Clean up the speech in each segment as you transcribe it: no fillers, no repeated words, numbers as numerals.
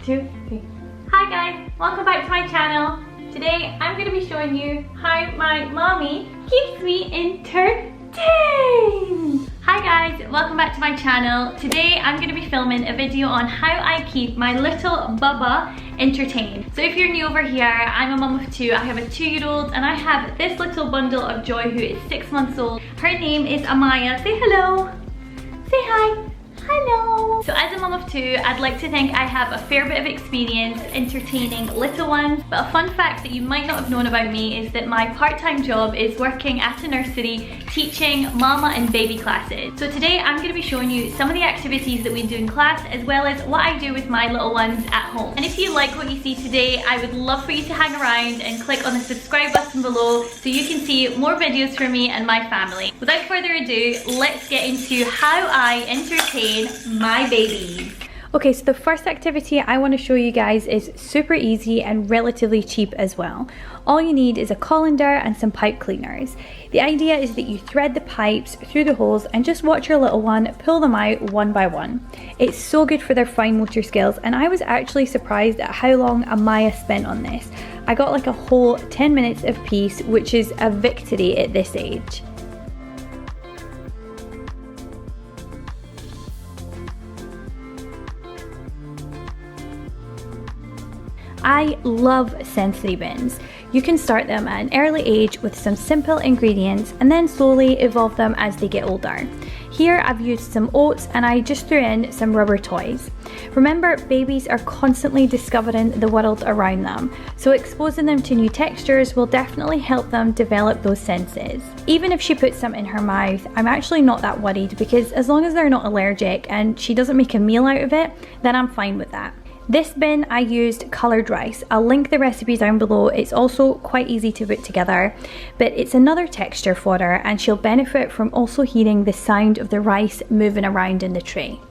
2, 3. Hi guys, welcome back to my channel. Today I'm going to be showing you how my mommy keeps me entertained. Hi guys, welcome back to my channel. Today I'm going to be filming a video on how I keep my little Bubba entertained. So if you're new over here, I'm a mum of 2. I have a 2-year-old and I have this little bundle of joy who is 6 months old. Her name is Amaya. Say hello. Say hi. Hello! So as a mum of 2, I'd like to think I have a fair bit of experience entertaining little ones, but a fun fact that you might not have known about me is that my part-time job is working at a nursery teaching mama and baby classes. So today I'm going to be showing you some of the activities that we do in class as well as what I do with my little ones at home. And if you like what you see today, I would love for you to hang around and click on the subscribe button below so you can see more videos from me and my family. Without further ado, let's get into how I entertain my babies. Okay, so the first activity I want to show you guys is super easy and relatively cheap as well. All you need is a colander and some pipe cleaners. The idea is that you thread the pipes through the holes and just watch your little one pull them out one by one. It's so good for their fine motor skills, and I was actually surprised at how long Amaya spent on this. I got like a whole 10 minutes of peace, which is a victory at this age. I love sensory bins. You can start them at an early age with some simple ingredients and then slowly evolve them as they get older. Here I've used some oats and I just threw in some rubber toys. Remember, babies are constantly discovering the world around them, so exposing them to new textures will definitely help them develop those senses. Even if she puts some in her mouth, I'm actually not that worried because as long as they're not allergic and she doesn't make a meal out of it, then I'm fine with that. This bin I used coloured rice. I'll link the recipe down below. It's also quite easy to put together, but it's another texture for her and she'll benefit from also hearing the sound of the rice moving around in the tray.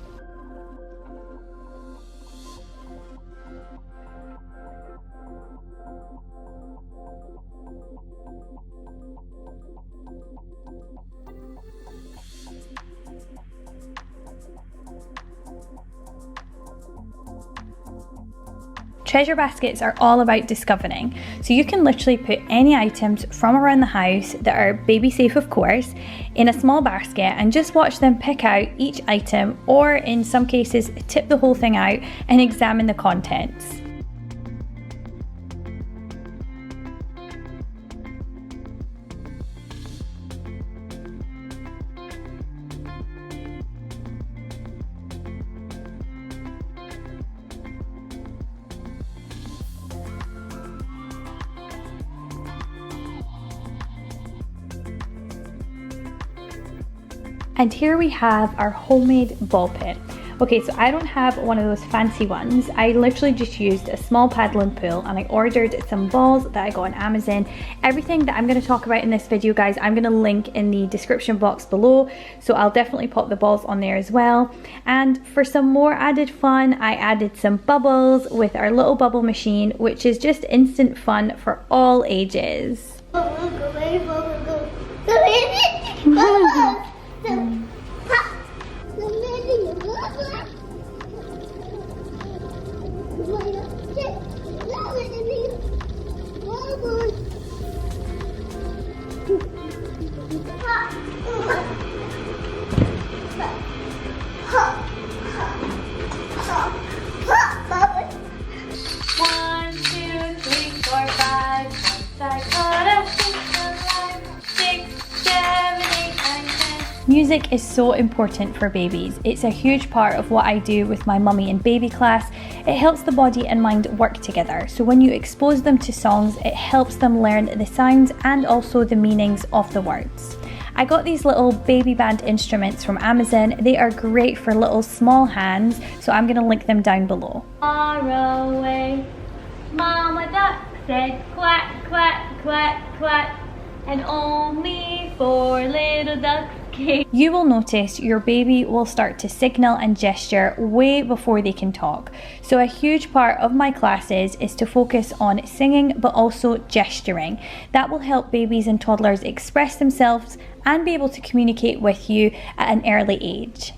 Treasure baskets are all about discovering, so you can literally put any items from around the house that are baby safe of course in a small basket and just watch them pick out each item, or in some cases tip the whole thing out and examine the contents. And here we have our homemade ball pit. Okay, so I don't have one of those fancy ones. I literally just used a small paddling pool and I ordered some balls that I got on Amazon. Everything that I'm going to talk about in this video, guys, I'm going to link in the description box below. So I'll definitely pop the balls on there as well. And for some more added fun, I added some bubbles with our little bubble machine, which is just instant fun for all ages. Music is so important for babies. It's a huge part of what I do with my mummy and baby class. It helps the body and mind work together. So when you expose them to songs, it helps them learn the sounds and also the meanings of the words. I got these little baby band instruments from Amazon. They are great for little small hands, so I'm gonna link them down below. Far away, Mama Duck said quack, quack, quack, quack, and only 4 little ducks came. You will notice your baby will start to signal and gesture way before they can talk. So a huge part of my classes is to focus on singing but also gesturing. That will help babies and toddlers express themselves and be able to communicate with you at an early age.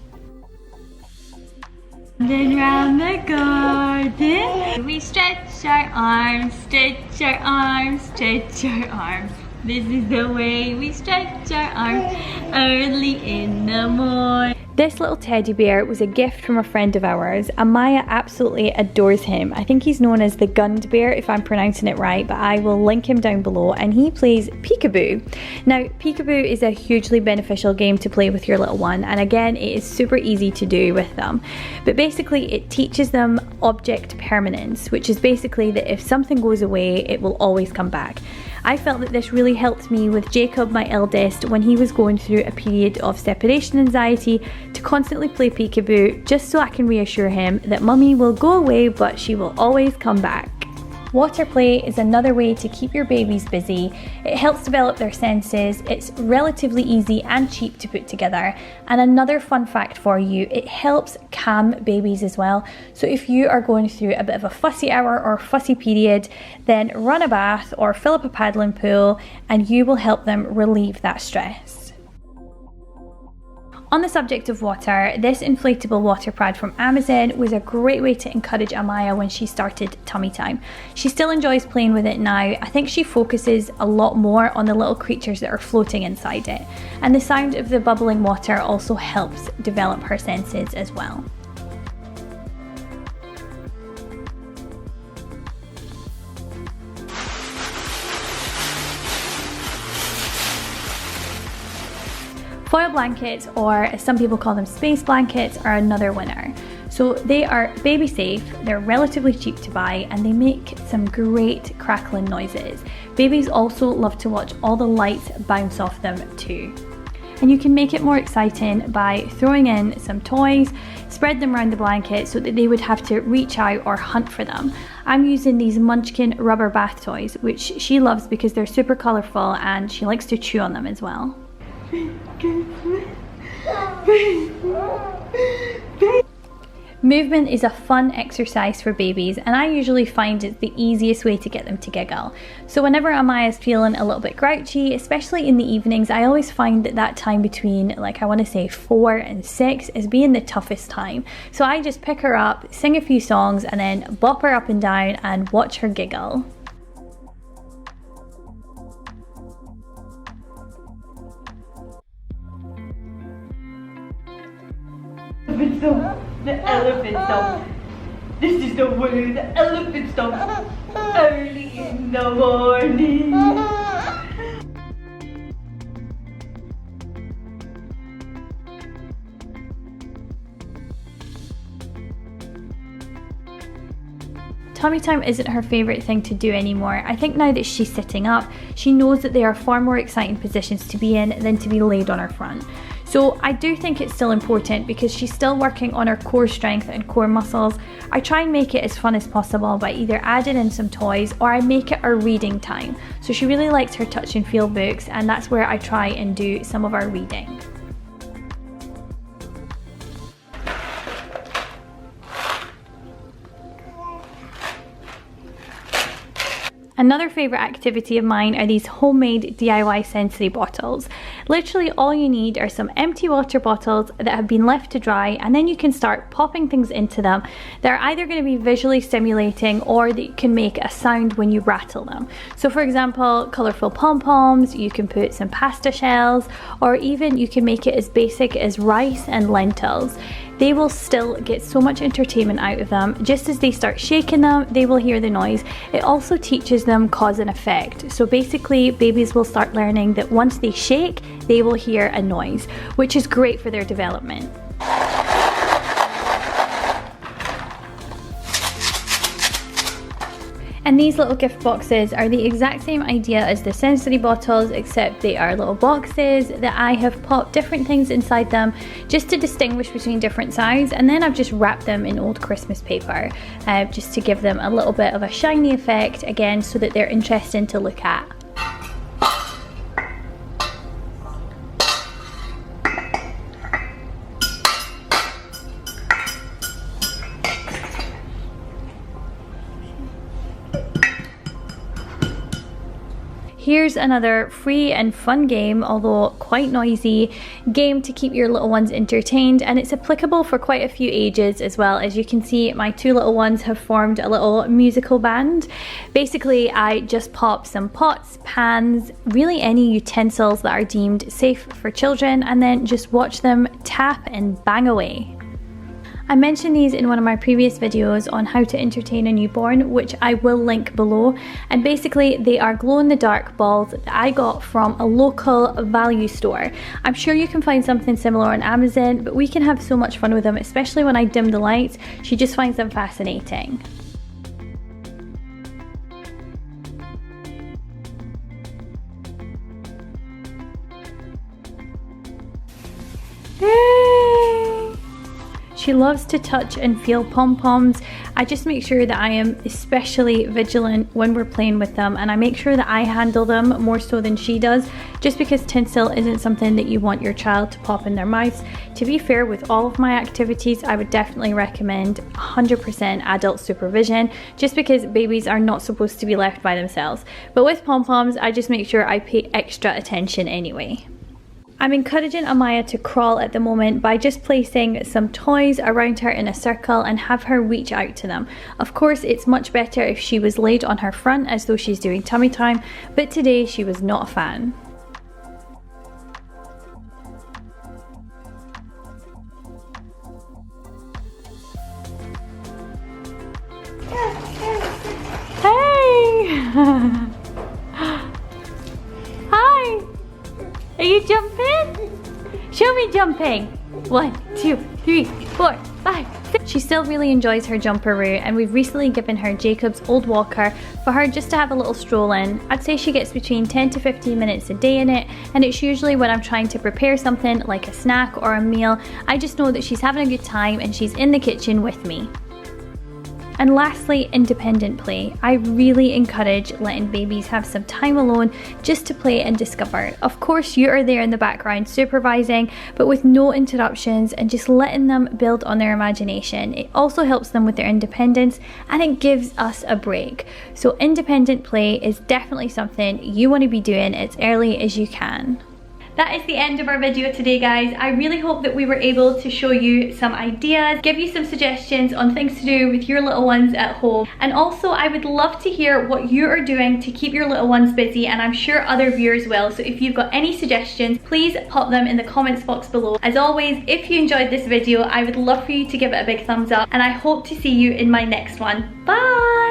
Then round the garden. We stretch our arms, stretch our arms, stretch our arms. This is the way we stretch our arms early in the morning. This little teddy bear was a gift from a friend of ours. Amaya absolutely adores him. I think he's known as the Gund Bear, if I'm pronouncing it right, but I will link him down below, and he plays PeekABoo. Now, PeekABoo is a hugely beneficial game to play with your little one, and again, it is super easy to do with them. But basically, it teaches them object permanence, which is basically that if something goes away, it will always come back. I felt that this really helped me with Jakub, my eldest, when he was going through a period of separation anxiety, to constantly play PeekABoo just so I can reassure him that mummy will go away but she will always come back. Water play is another way to keep your babies busy. It helps develop their senses, it's relatively easy and cheap to put together, and another fun fact for you, it helps calm babies as well. So if you are going through a bit of a fussy hour or fussy period, then run a bath or fill up a paddling pool and you will help them relieve that stress. On the subject of water, this inflatable water pad from Amazon was a great way to encourage Amaya when she started tummy time. She still enjoys playing with it now. I think she focuses a lot more on the little creatures that are floating inside it. And the sound of the bubbling water also helps develop her senses as well. Foil blankets, or as some people call them, space blankets, are another winner. So they are baby safe, they're relatively cheap to buy, and they make some great crackling noises. Babies also love to watch all the lights bounce off them too. And you can make it more exciting by throwing in some toys, spread them around the blanket so that they would have to reach out or hunt for them. I'm using these Munchkin rubber bath toys, which she loves because they're super colourful and she likes to chew on them as well. Movement is a fun exercise for babies, and I usually find it's the easiest way to get them to giggle. So whenever Amaya's feeling a little bit grouchy, especially in the evenings, I always find that time between, like, I want to say 4 and 6 is being the toughest time. So I just pick her up, sing a few songs, and then bop her up and down and watch her giggle. The elephant stomp. This is the way the elephant stomp early in the morning. Tummy time isn't her favourite thing to do anymore. I think now that she's sitting up, she knows that they are far more exciting positions to be in than to be laid on her front. So I do think it's still important because she's still working on her core strength and core muscles. I try and make it as fun as possible by either adding in some toys or I make it our reading time. So she really likes her touch and feel books, and that's where I try and do some of our reading. Another favourite activity of mine are these homemade DIY sensory bottles. Literally all you need are some empty water bottles that have been left to dry, and then you can start popping things into them. They're either going to be visually stimulating or they can make a sound when you rattle them. So for example, colourful pom-poms, you can put some pasta shells, or even you can make it as basic as rice and lentils. They will still get so much entertainment out of them. Just as they start shaking them, they will hear the noise. It also teaches them cause and effect. So basically, babies will start learning that once they shake, they will hear a noise, which is great for their development. And these little gift boxes are the exact same idea as the sensory bottles, except they are little boxes that I have popped different things inside them just to distinguish between different sounds, and then I've just wrapped them in old Christmas paper just to give them a little bit of a shiny effect again, so that they're interesting to look at. Here's another free and fun game, although quite noisy, game to keep your little ones entertained, and it's applicable for quite a few ages as well. As you can see, my two little ones have formed a little musical band. Basically, I just pop some pots, pans, really any utensils that are deemed safe for children, and then just watch them tap and bang away. I mentioned these in one of my previous videos on how to entertain a newborn, which I will link below, and basically they are glow-in-the-dark balls that I got from a local value store. I'm sure you can find something similar on Amazon, but we can have so much fun with them, especially when I dim the lights. She just finds them fascinating. She loves to touch and feel pom-poms. I just make sure that I am especially vigilant when we're playing with them, and I make sure that I handle them more so than she does, just because tinsel isn't something that you want your child to pop in their mouths. To be fair, with all of my activities, I would definitely recommend 100% adult supervision, just because babies are not supposed to be left by themselves. But with pom-poms, I just make sure I pay extra attention anyway. I'm encouraging Amaya to crawl at the moment by just placing some toys around her in a circle and have her reach out to them. Of course, it's much better if she was laid on her front as though she's doing tummy time, but today she was not a fan. Hey! Hi! Are you jumping? Show me jumping. 1, 2, 3, 4, 5, 6. She still really enjoys her jumperoo, and we've recently given her Jakub's old walker for her just to have a little stroll in. I'd say she gets between 10 to 15 minutes a day in it, and it's usually when I'm trying to prepare something like a snack or a meal. I just know that she's having a good time and she's in the kitchen with me. And lastly, independent play. I really encourage letting babies have some time alone just to play and discover. Of course, you are there in the background supervising, but with no interruptions and just letting them build on their imagination. It also helps them with their independence, and it gives us a break. So independent play is definitely something you want to be doing as early as you can. That is the end of our video today, guys. I really hope that we were able to show you some ideas, give you some suggestions on things to do with your little ones at home. And also, I would love to hear what you are doing to keep your little ones busy, and I'm sure other viewers will. So if you've got any suggestions, please pop them in the comments box below. As always, if you enjoyed this video, I would love for you to give it a big thumbs up, and I hope to see you in my next one. Bye!